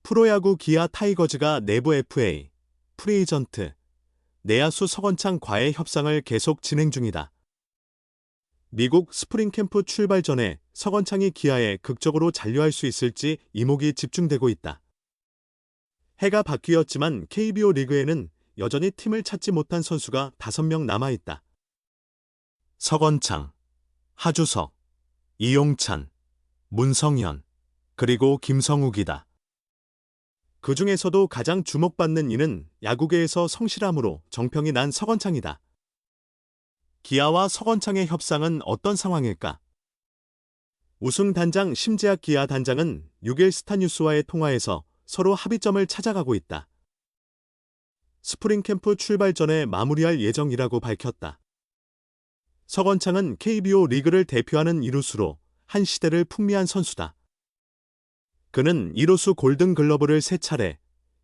프로야구 기아 타이거즈가 내부 FA, 프리에이전트, 내야수 서건창 과의 협상을 계속 진행 중이다. 미국 스프링 캠프 출발 전에 서건창이 기아에 극적으로 잔류할 수 있을지 이목이 집중되고 있다. 해가 바뀌었지만 KBO 리그에는 여전히 팀을 찾지 못한 선수가 5명 남아있다. 서건창, 하주석, 이용찬, 문성현, 그리고 김성욱이다. 그 중에서도 가장 주목받는 이는 야구계에서 성실함으로 정평이 난 서건창이다. 기아와 서건창의 협상은 어떤 상황일까? 우승 단장 심재학 기아 단장은 6일 스타뉴스와의 통화에서 서로 합의점을 찾아가고 있다. 스프링 캠프 출발 전에 마무리할 예정이라고 밝혔다. 서건창은 KBO 리그를 대표하는 이루수로 한 시대를 풍미한 선수다. 그는 이루수 골든글러브를 3차례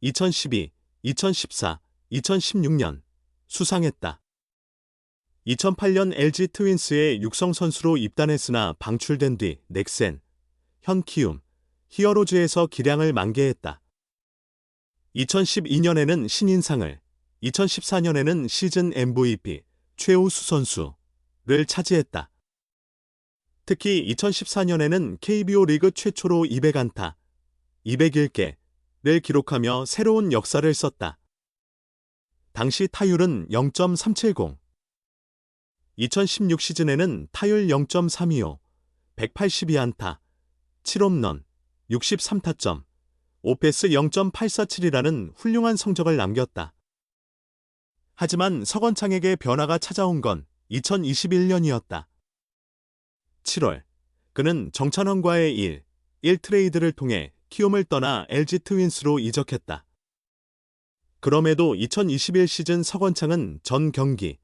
2012, 2014, 2016년 수상했다. 2008년 LG 트윈스의 육성 선수로 입단했으나 방출된 뒤 넥센, 현키움, 히어로즈에서 기량을 만개했다. 2012년에는 신인상을, 2014년에는 시즌 MVP, 최우수 선수를 차지했다. 특히 2014년에는 KBO 리그 최초로 200안타, 201개를 기록하며 새로운 역사를 썼다. 당시 타율은 0.370. 2016 시즌에는 타율 0.325, 182안타, 7홈런, 63타점, 오패스 0.847이라는 훌륭한 성적을 남겼다. 하지만 서건창에게 변화가 찾아온 건 2021년이었다. 7월, 그는 정찬원과의 1 트레이드를 통해 키움을 떠나 LG 트윈스로 이적했다. 그럼에도 2021 시즌 서건창은 전 경기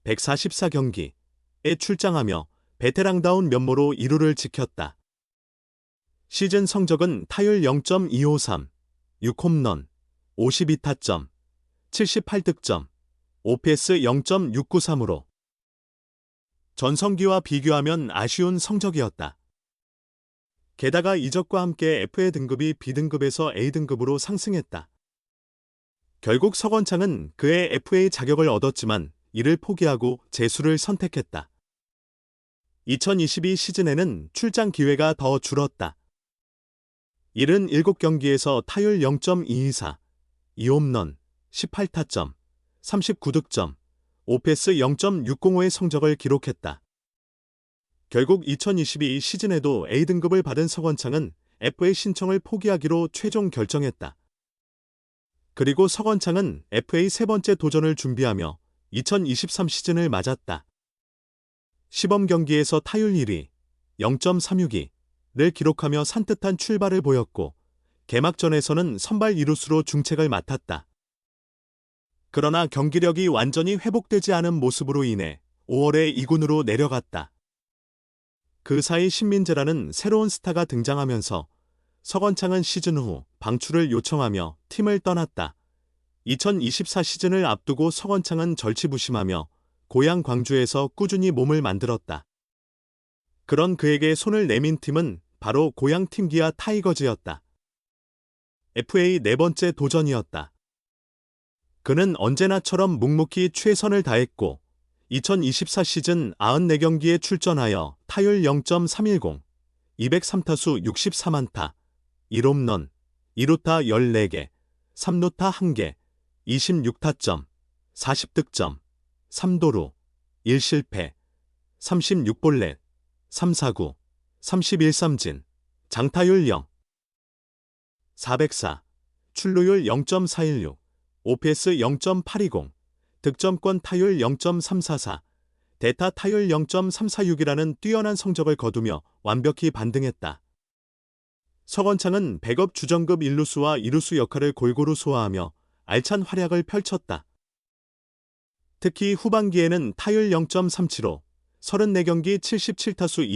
144경기에 출장하며 베테랑다운 면모로 이루를 지켰다. 시즌 성적은 타율 0.253, 6홈런, 52타점, 78득점, 오패스 0.693으로 전성기와 비교하면 아쉬운 성적이었다. 게다가 이적과 함께 FA 등급이 B등급에서 A등급으로 상승했다. 결국 서건창은 그의 FA 자격을 얻었지만 이를 포기하고 재수를 선택했다. 2022 시즌에는 출장 기회가 더 줄었다. 77경기에서 타율 0.224, 2홈런, 18타점, 39득점, 오패스 0.605의 성적을 기록했다. 결국 2022 시즌에도 A등급을 받은 서건창은 FA 신청을 포기하기로 최종 결정했다. 그리고 서건창은 FA 세 번째 도전을 준비하며 2023 시즌을 맞았다. 시범 경기에서 타율 1위, 0.362를 기록하며 산뜻한 출발을 보였고 개막전에서는 선발 이루수로 중책을 맡았다. 그러나 경기력이 완전히 회복되지 않은 모습으로 인해 5월에 2군으로 내려갔다. 그 사이 신민재라는 새로운 스타가 등장하면서 서건창은 시즌 후 방출을 요청하며 팀을 떠났다. 2024 시즌을 앞두고 서건창은 절치부심하며 고향 광주에서 꾸준히 몸을 만들었다. 그런 그에게 손을 내민 팀은 바로 고향 팀 기아 타이거즈였다. FA 네 번째 도전이었다. 그는 언제나처럼 묵묵히 최선을 다했고 2024 시즌 94경기에 출전하여 타율 0.310, 203타수 63안타, 1홈런, 2루타 14개, 3루타 1개, 26타점, 40득점, 3도루, 1실패, 36볼넷, 3사구, 31삼진, 장타율 0, 404, 출루율 0.416, 오패스 0.820, 득점권 타율 0.344, 대타 타율 0.346이라는 뛰어난 성적을 거두며 완벽히 반등했다. 서건창은 백업 주전급 1루수와 2루수 역할을 골고루 소화하며 알찬 활약을 펼쳤다. 특히 후반기에는 타율 0.375, 34경기 77타수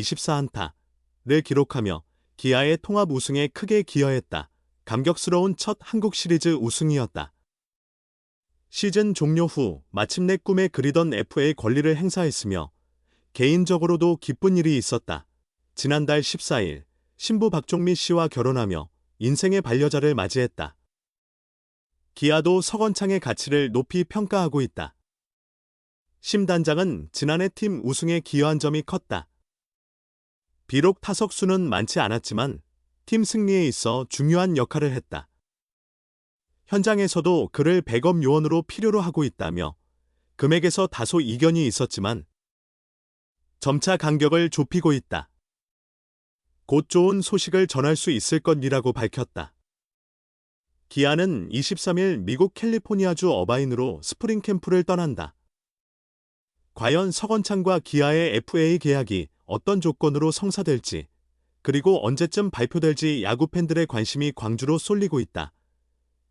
24안타를 기록하며 기아의 통합 우승에 크게 기여했다. 감격스러운 첫 한국 시리즈 우승이었다. 시즌 종료 후 마침내 꿈에 그리던 FA 권리를 행사했으며 개인적으로도 기쁜 일이 있었다. 지난달 14일 신부 박종미 씨와 결혼하며 인생의 반려자를 맞이했다. 기아도 서건창의 가치를 높이 평가하고 있다. 심 단장은 지난해 팀 우승에 기여한 점이 컸다. 비록 타석 수는 많지 않았지만 팀 승리에 있어 중요한 역할을 했다. 현장에서도 그를 백업 요원으로 필요로 하고 있다며 금액에서 다소 이견이 있었지만 점차 간격을 좁히고 있다. 곧 좋은 소식을 전할 수 있을 것이라고 밝혔다. 기아는 23일 미국 캘리포니아주 어바인으로 스프링 캠프를 떠난다. 과연 서건창과 기아의 FA 계약이 어떤 조건으로 성사될지, 그리고 언제쯤 발표될지 야구 팬들의 관심이 광주로 쏠리고 있다.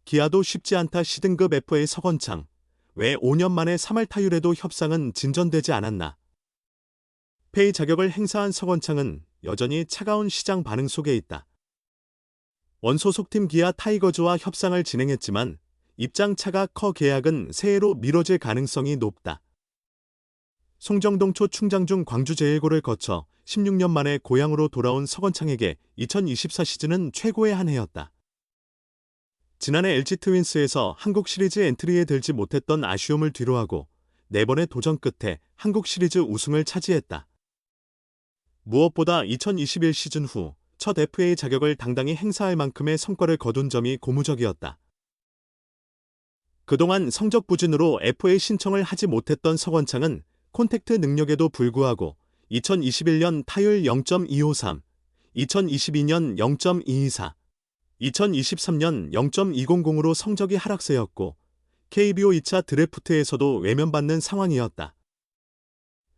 기아도 쉽지 않다. C등급 FA 서건창, 왜 5년 만에 3할 타율에도 협상은 진전되지 않았나. FA 자격을 행사한 서건창은 여전히 차가운 시장 반응 속에 있다. 원소속팀 기아 타이거즈와 협상을 진행했지만 입장차가 커 계약은 새해로 미뤄질 가능성이 높다. 송정동 초 충장 중 광주 제일고를 거쳐 16년 만에 고향으로 돌아온 서건창에게 2024 시즌은 최고의 한 해였다. 지난해 LG 트윈스에서 한국 시리즈 엔트리에 들지 못했던 아쉬움을 뒤로하고 4번의 도전 끝에 한국 시리즈 우승을 차지했다. 무엇보다 2021 시즌 후 첫 FA 자격을 당당히 행사할 만큼의 성과를 거둔 점이 고무적이었다. 그동안 성적 부진으로 FA 신청을 하지 못했던 서건창은 콘택트 능력에도 불구하고 2021년 타율 0.253, 2022년 0.224, 2023년 0.200으로 성적이 하락세였고 KBO 2차 드래프트에서도 외면받는 상황이었다.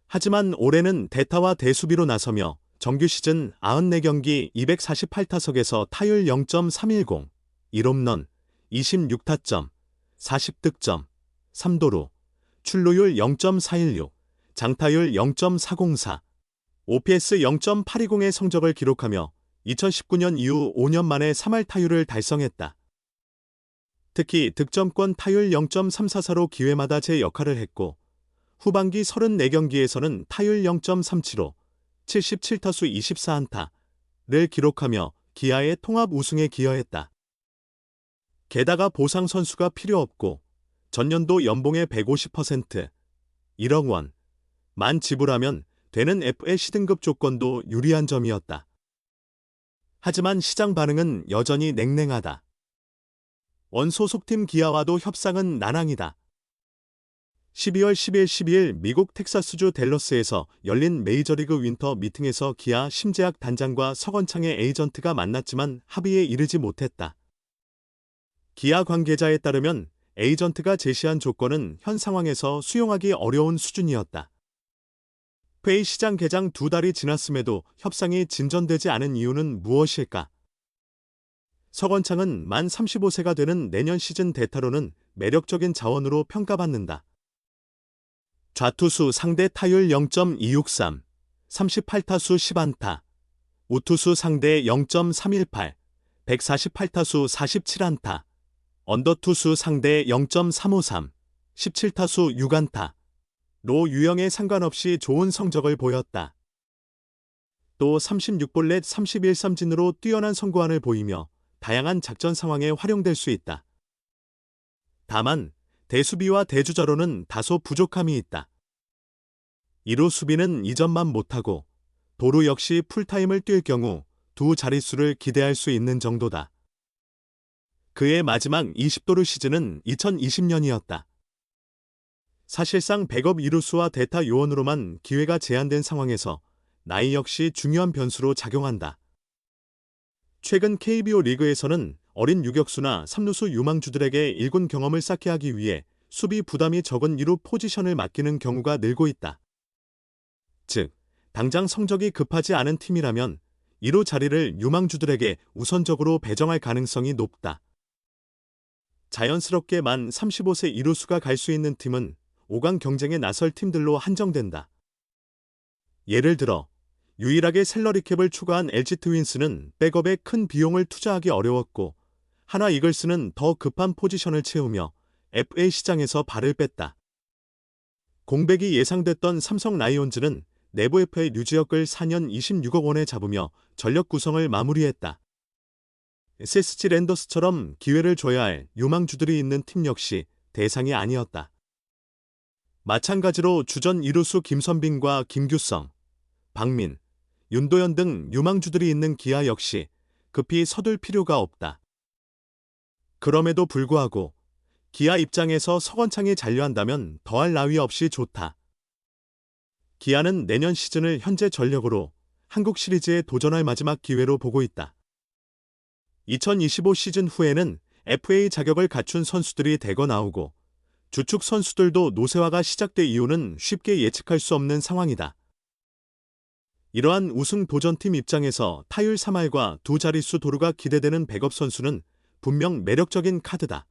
하지만 올해는 대타와 대수비로 나서며 정규 시즌 94경기 248타석에서 타율 0.310, 1홈런, 26타점, 40득점, 3도루, 출루율 0.416, 장타율 0.404, OPS 0.820의 성적을 기록하며 2019년 이후 5년 만에 3할 타율을 달성했다. 특히 득점권 타율 0.344로 기회마다 제 역할을 했고 후반기 34경기에서는 타율 0.375, 77타수 24안타를 기록하며 기아의 통합 우승에 기여했다. 게다가 보상 선수가 필요 없고 전년도 연봉의 150%, 1억 원만 지불하면 되는 FA C등급 조건도 유리한 점이었다. 하지만 시장 반응은 여전히 냉랭하다. 원소속팀 기아와도 협상은 난항이다. 12월 10일 12일 미국 텍사스주 댈러스에서 열린 메이저리그 윈터 미팅에서 기아 심재학 단장과 서건창의 에이전트가 만났지만 합의에 이르지 못했다. 기아 관계자에 따르면 에이전트가 제시한 조건은 현 상황에서 수용하기 어려운 수준이었다. FA 시장 개장 2달이 지났음에도 협상이 진전되지 않은 이유는 무엇일까? 서건창은 만 35세가 되는 내년 시즌 대타로는 매력적인 자원으로 평가받는다. 좌투수 상대 타율 0.263, 38타수 10안타, 우투수 상대 0.318, 148타수 47안타, 언더투수 상대 0.353, 17타수 6안타,로 유형에 상관없이 좋은 성적을 보였다. 또 36볼넷 31삼진으로 뛰어난 선구안을 보이며 다양한 작전 상황에 활용될 수 있다. 다만 대수비와 대주자로는 다소 부족함이 있다. 1루 수비는 이전만 못하고 도루 역시 풀타임을 뛸 경우 두 자릿수를 기대할 수 있는 정도다. 그의 마지막 20도루 시즌은 2020년이었다. 사실상 백업 2루수와 대타 요원으로만 기회가 제한된 상황에서 나이 역시 중요한 변수로 작용한다. 최근 KBO 리그에서는 어린 유격수나 3루수 유망주들에게 1군 경험을 쌓게 하기 위해 수비 부담이 적은 2루 포지션을 맡기는 경우가 늘고 있다. 즉, 당장 성적이 급하지 않은 팀이라면 2루 자리를 유망주들에게 우선적으로 배정할 가능성이 높다. 자연스럽게 만 35세 2루수가 갈 수 있는 팀은 5강 경쟁에 나설 팀들로 한정된다. 예를 들어 유일하게 셀러리캡을 추가한 LG 트윈스는 백업에 큰 비용을 투자하기 어려웠고 하나 이글스는 더 급한 포지션을 채우며 FA 시장에서 발을 뺐다. 공백이 예상됐던 삼성 라이온즈는 내부 FA 류지혁을 4년 26억 원에 잡으며 전력 구성을 마무리했다. SSG 랜더스처럼 기회를 줘야 할 유망주들이 있는 팀 역시 대상이 아니었다. 마찬가지로 주전 이루수 김선빈과 김규성, 박민, 윤도현 등 유망주들이 있는 기아 역시 급히 서둘 필요가 없다. 그럼에도 불구하고 기아 입장에서 서건창이 잔류한다면 더할 나위 없이 좋다. 기아는 내년 시즌을 현재 전력으로 한국 시리즈에 도전할 마지막 기회로 보고 있다. 2025 시즌 후에는 FA 자격을 갖춘 선수들이 대거 나오고 주축 선수들도 노쇠화가 시작될 이유는 쉽게 예측할 수 없는 상황이다. 이러한 우승 도전팀 입장에서 타율 3할과 두 자릿수 도루가 기대되는 백업 선수는 분명 매력적인 카드다.